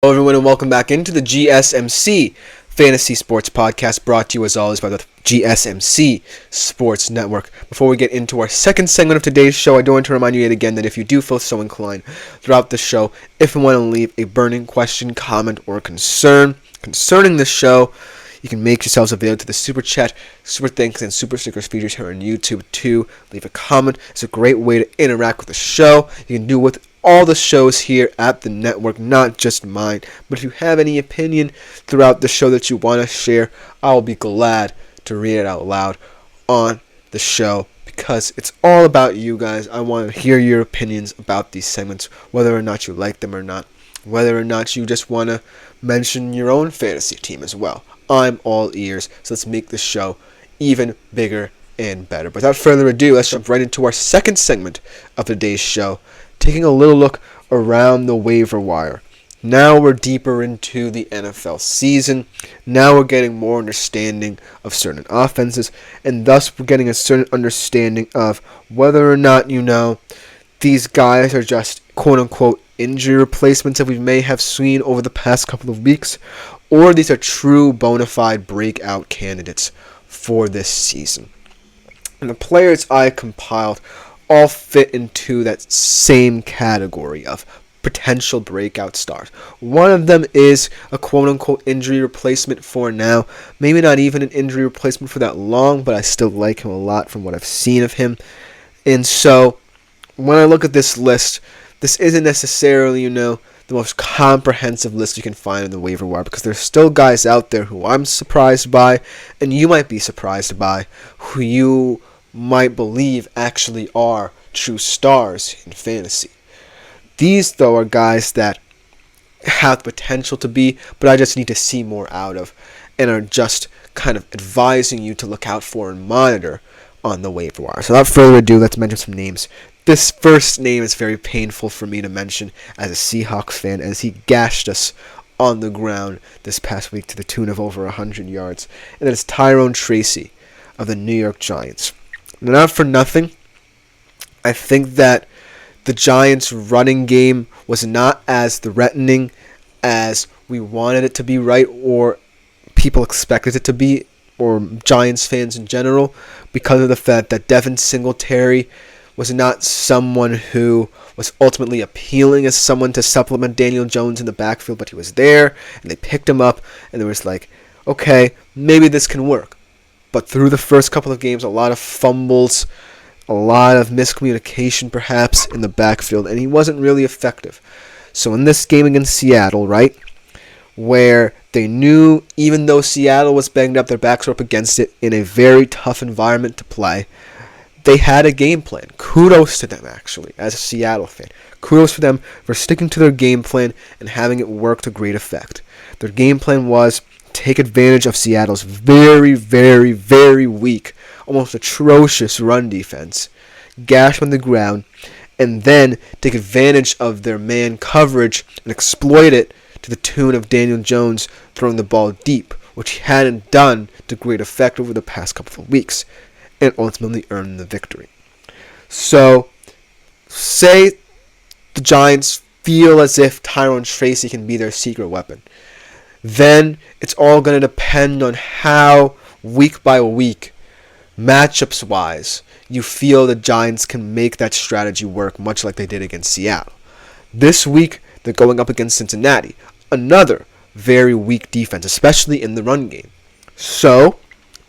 Hello, everyone, and welcome back into the GSMC Fantasy Sports Podcast, brought to you as always by the GSMC Sports Network. Before we get into our second segment of today's show, I do want to remind you yet again that if you do feel so inclined throughout the show, if you want to leave a burning question, comment, or concern concerning the show, you can make yourselves available to the Super Chat, Super Thanks, and Super Stickers features here on YouTube too. Leave a comment. It's a great way to interact with the show. You can do it with all the shows here at the network, not just mine. But if you have any opinion throughout the show that you want to share, I'll be glad to read it out loud on the show because it's all about you guys. I want to hear your opinions about these segments, whether or not you like them or not, whether or not you just want to mention your own fantasy team as well. I'm all ears, so let's make this show even bigger and better. But without further ado, let's jump right into our second segment of today's show, taking a little look around the waiver wire. Now we're deeper into the NFL season. Now we're getting more understanding of certain offenses, and thus we're getting a certain understanding of whether or not, these guys are just quote-unquote injury replacements that we may have seen over the past couple of weeks, or these are true bona fide breakout candidates for this season. And the players I compiled all fit into that same category of potential breakout stars. One of them is a quote-unquote injury replacement for now. Maybe not even an injury replacement for that long, but I still like him a lot from what I've seen of him. And so, when I look at this list, this isn't necessarily, the most comprehensive list you can find in the waiver wire, because there's still guys out there who I'm surprised by, and you might be surprised by, who you might believe actually are true stars in fantasy. These, though, are guys that have the potential to be, but I just need to see more out of, and are just kind of advising you to look out for and monitor on the waiver wire. So without further ado, let's mention some names. This first name is very painful for me to mention as a Seahawks fan, as he gashed us on the ground this past week to the tune of over 100 yards. And that is Tyrone Tracy of the New York Giants. Now, not for nothing, I think that the Giants' running game was not as threatening as we wanted it to be, right, or people expected it to be, or Giants fans in general, because of the fact that Devin Singletary was not someone who was ultimately appealing as someone to supplement Daniel Jones in the backfield, but he was there, and they picked him up, and there was like, okay, maybe this can work. But through the first couple of games, a lot of fumbles, a lot of miscommunication perhaps in the backfield, and he wasn't really effective. So in this game against Seattle, right, where they knew even though Seattle was banged up, their backs were up against it in a very tough environment to play, they had a game plan. Kudos to them, actually, as a Seattle fan. Kudos for them for sticking to their game plan and having it work to great effect. Their game plan was take advantage of Seattle's very, very, very weak, almost atrocious run defense, gash on the ground, and then take advantage of their man coverage and exploit it to the tune of Daniel Jones throwing the ball deep, which he hadn't done to great effect over the past couple of weeks, and ultimately earn the victory. So, say the Giants feel as if Tyrone Tracy can be their secret weapon. Then it's all going to depend on how, week by week, matchups-wise, you feel the Giants can make that strategy work, much like they did against Seattle. This week, they're going up against Cincinnati, another very weak defense, especially in the run game. So,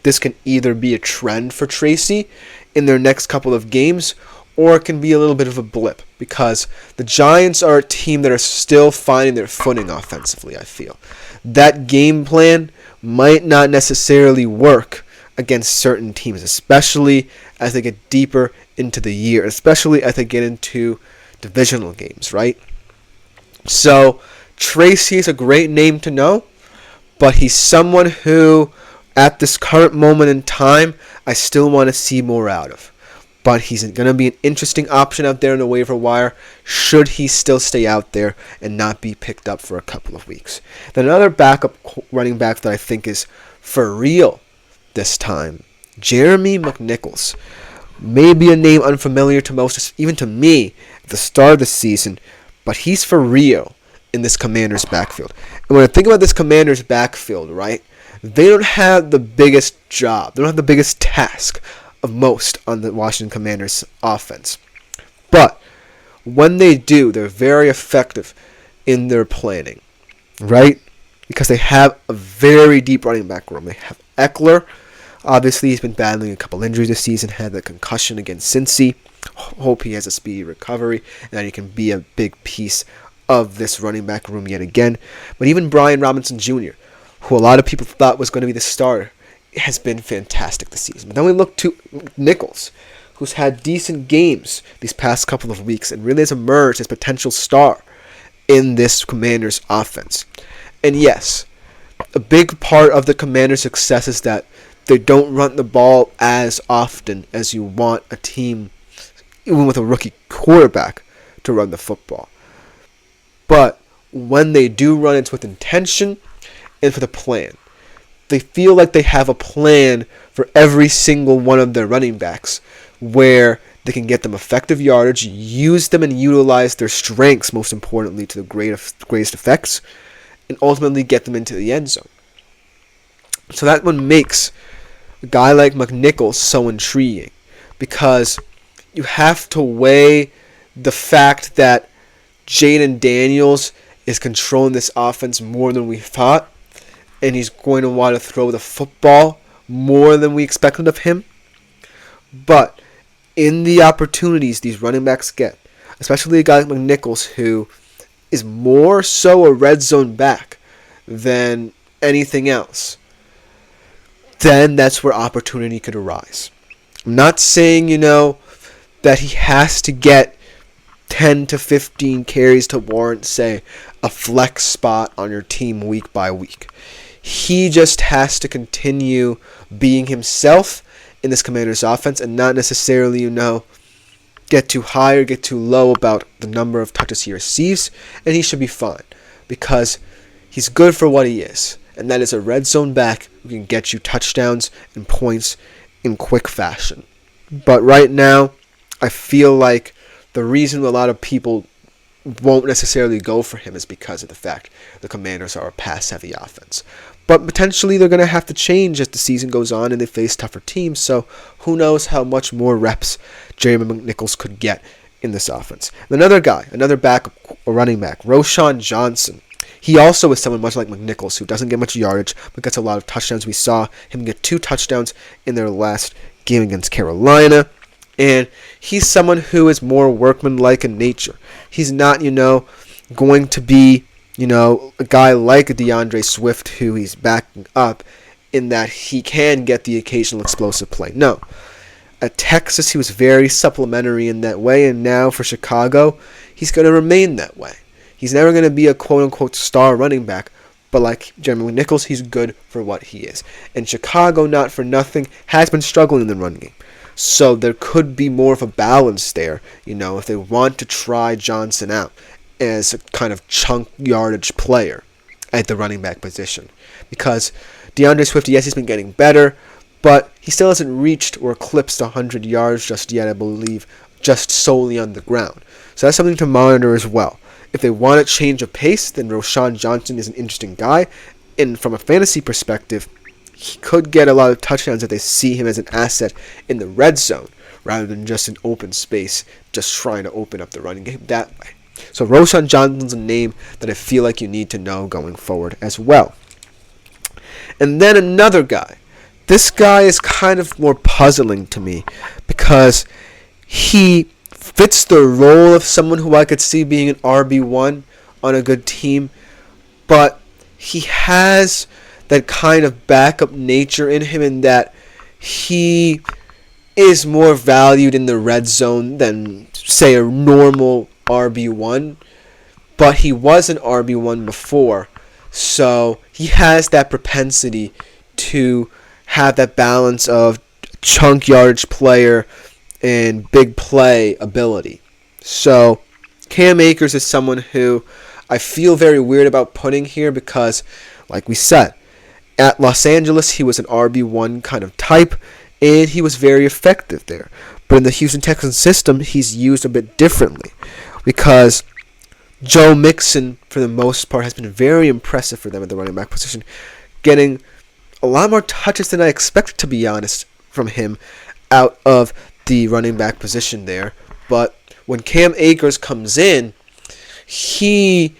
this can either be a trend for Tracy in their next couple of games, or it can be a little bit of a blip, because the Giants are a team that are still finding their footing offensively, I feel. That game plan might not necessarily work against certain teams, especially as they get deeper into the year, especially as they get into divisional games, right? So, Tracy is a great name to know, but he's someone who, at this current moment in time, I still want to see more out of. But he's going to be an interesting option out there in the waiver wire, should he still stay out there and not be picked up for a couple of weeks. Then another backup running back that I think is for real this time, Jeremy McNichols. Maybe a name unfamiliar to most, even to me, at the start of the season, but he's for real. in this Commanders backfield. And when I think about this Commanders backfield, right, they don't have the biggest job. They don't have the biggest task of most on the Washington Commanders offense. But when they do, they're very effective in their planning, right? Because they have a very deep running back room. They have Eckler. Obviously, he's been battling a couple injuries this season, had the concussion against Cincy. Hope he has a speedy recovery and that he can be a big piece of this running back room yet again. But even Brian Robinson Jr., who a lot of people thought was going to be the starter, has been fantastic this season. But then we look to Nichols, who's had decent games these past couple of weeks and really has emerged as potential star in this Commanders offense. And yes, a big part of the Commanders' success is that they don't run the ball as often as you want a team, even with a rookie quarterback, to run the football. But when they do run, it's with intention and with a plan. They feel like they have a plan for every single one of their running backs where they can get them effective yardage, use them and utilize their strengths, most importantly, to the greatest effects, and ultimately get them into the end zone. So that one makes a guy like McNichols so intriguing, because you have to weigh the fact that Jaden Daniels is controlling this offense more than we thought, and he's going to want to throw the football more than we expected of him. But in the opportunities these running backs get, especially a guy like McNichols, who is more so a red zone back than anything else, then that's where opportunity could arise. I'm not saying, that he has to get 10 to 15 carries to warrant, say, a flex spot on your team week by week. He just has to continue being himself in this Commanders offense and not necessarily, get too high or get too low about the number of touches he receives, and he should be fine because he's good for what he is, and that is a red zone back who can get you touchdowns and points in quick fashion. But right now, I feel like the reason a lot of people won't necessarily go for him is because of the fact the Commanders are a pass-heavy offense. But potentially they're going to have to change as the season goes on and they face tougher teams, so who knows how much more reps Jeremy McNichols could get in this offense. And another backup running back, Roschon Johnson. He also is someone much like McNichols who doesn't get much yardage but gets a lot of touchdowns. We saw him get 2 touchdowns in their last game against Carolina. And he's someone who is more workmanlike in nature. He's not, going to be, a guy like DeAndre Swift who he's backing up in that he can get the occasional explosive play. No. At Texas, he was very supplementary in that way, and now for Chicago, he's going to remain that way. He's never going to be a quote-unquote star running back, but like Jeremy McNichols, he's good for what he is. And Chicago, not for nothing, has been struggling in the run game. So there could be more of a balance there, if they want to try Johnson out as a kind of chunk yardage player at the running back position. Because DeAndre Swift, yes, he's been getting better, but he still hasn't reached or eclipsed 100 yards just yet, I believe, just solely on the ground. So that's something to monitor as well. If they want to change a pace, then Roschon Johnson is an interesting guy. And from a fantasy perspective, he could get a lot of touchdowns if they see him as an asset in the red zone rather than just in open space, just trying to open up the running game that way. So Roschon Johnson's a name that I feel like you need to know going forward as well. And then another guy. This guy is kind of more puzzling to me because he fits the role of someone who I could see being an RB1 on a good team, but he has that kind of backup nature in him in that he is more valued in the red zone than, say, a normal RB1, but he was an RB1 before, so he has that propensity to have that balance of chunk yardage player and big play ability. So Cam Akers is someone who I feel very weird about putting here because, like we said, at Los Angeles, he was an RB1 kind of type, and he was very effective there. But in the Houston Texans system, he's used a bit differently because Joe Mixon, for the most part, has been very impressive for them at the running back position, getting a lot more touches than I expected, to be honest, from him out of the running back position there. But when Cam Akers comes in, he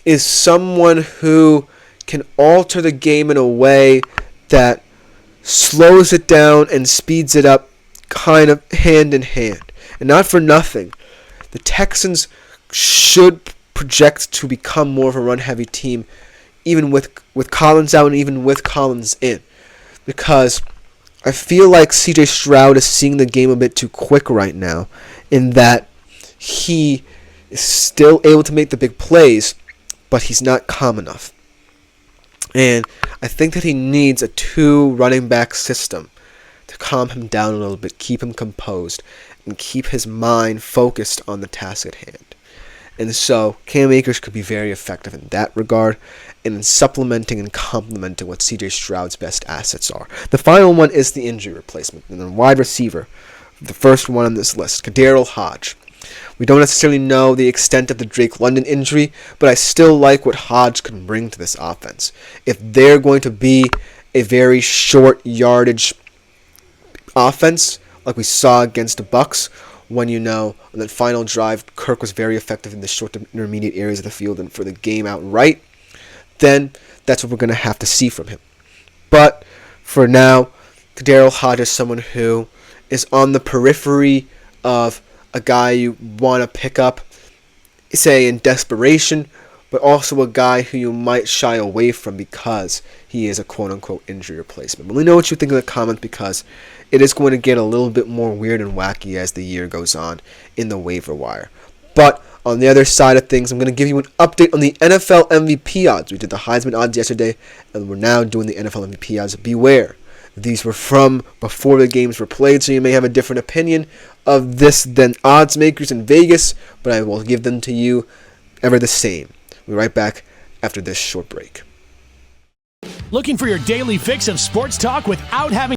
is someone who can alter the game in a way that slows it down and speeds it up kind of hand in hand. And not for nothing, the Texans should project to become more of a run-heavy team, even with Collins out and even with Collins in. Because I feel like CJ Stroud is seeing the game a bit too quick right now, in that he is still able to make the big plays, but he's not calm enough. And I think that he needs a 2 running back system to calm him down a little bit, keep him composed, and keep his mind focused on the task at hand. And so Cam Akers could be very effective in that regard, and in supplementing and complementing what CJ Stroud's best assets are. The final one is the injury replacement, and then wide receiver, the first one on this list, Kadarrell Hodge. We don't necessarily know the extent of the Drake London injury, but I still like what Hodge can bring to this offense. If they're going to be a very short yardage offense, like we saw against the Bucs, when on that final drive, Kirk was very effective in the short to intermediate areas of the field and for the game outright, then that's what we're going to have to see from him. But for now, Kadarrell Hodge is someone who is on the periphery of a guy you want to pick up, say, in desperation, but also a guy who you might shy away from because he is a quote-unquote injury replacement. Let me know what you think in the comments, because it is going to get a little bit more weird and wacky as the year goes on in the waiver wire. But on the other side of things, I'm going to give you an update on the NFL MVP odds. We did the Heisman odds yesterday, and we're now doing the NFL MVP odds. Beware. These were from before the games were played, so you may have a different opinion of this than odds makers in Vegas, but I will give them to you ever the same. We'll be right back after this short break. Looking for your daily fix of sports talk without having